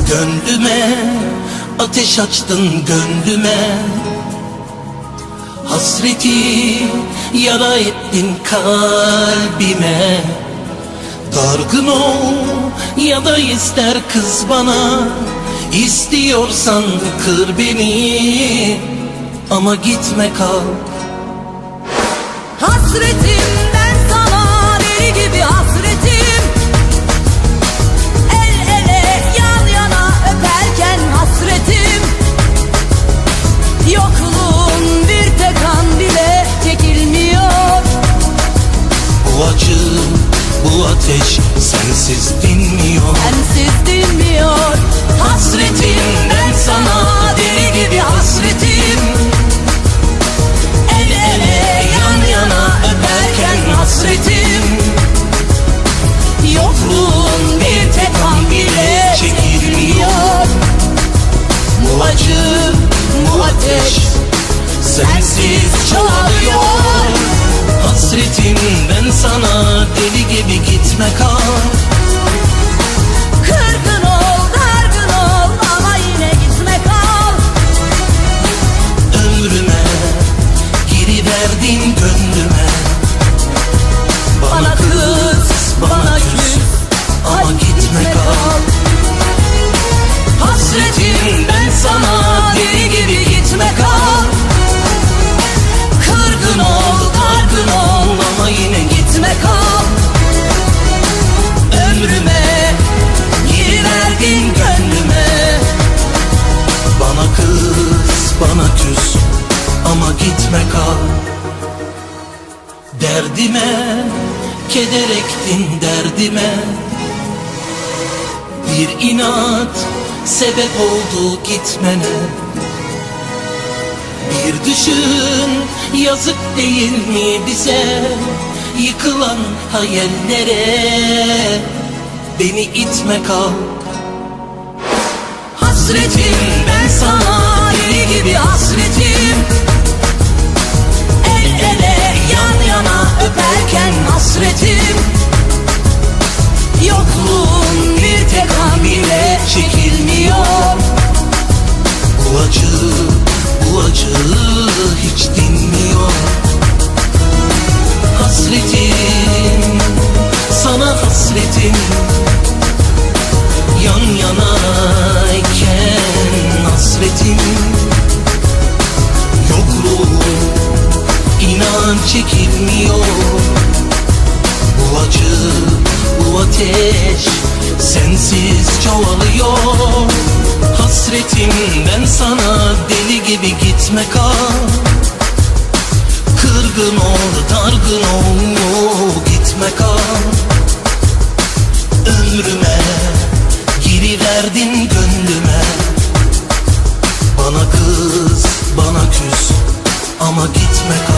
Gönlüme ateş açtın, gönlüme hasreti yara ettin kalbime. Dargın ol ya da ister kız bana, İstiyorsan kır beni ama gitme kal. Hasretimden sana deli gibi hasretim, el ele yan yana öperken hasretim, yokluğun bir tek an bile çekilmiyor. Bu acı, bu ateş sensiz dinmiyor. Sensiz dinmiyor. Hasretimden sana deli gibi hasretim, el ele yan yana öperken hasretim, yokluğun bir tek an bile çekilmiyor. Bu acı, bu ateş sensiz çoğalıyor. Hasretimden sana deli gibi gitme kal. Kırgın ol, dargın ol ama yine gitme kal. Ömrüme giriverdin, gönlüme. Bana kız, bana küs ama gitme kal. Hasretimden sana deli gibi gitme kal. Kırgın ol, dargın ol ama yine gitme kal. Ömrüme giriverdin, gönlüme. Bana kız, bana küs ama gitme kal. Derdime keder ektin, derdime bir inat sebep oldu gitmene. Bir düşün, yazık değil mi bize yıkılan hayallere? Beni itme kal. Hasretimden sana deli gibi hasretim, el ele yan yana öperken hasretim, yokluğun bir tek an bile çekilmiyor. Bu acı, bu acı hiç dinmiyor. Hasretim, sana hasretim, yan yanayken hasretim, yokluğum inan çekilmiyor. Bu acı, bu ateş sensiz çoğalıyor. Hasretimden sana deli gibi gitme kal. Kırgın ol, dargın ol, gitme kal. Ömrüme giriverdin, gönlüme. Bana kız, bana küs ama gitme kal.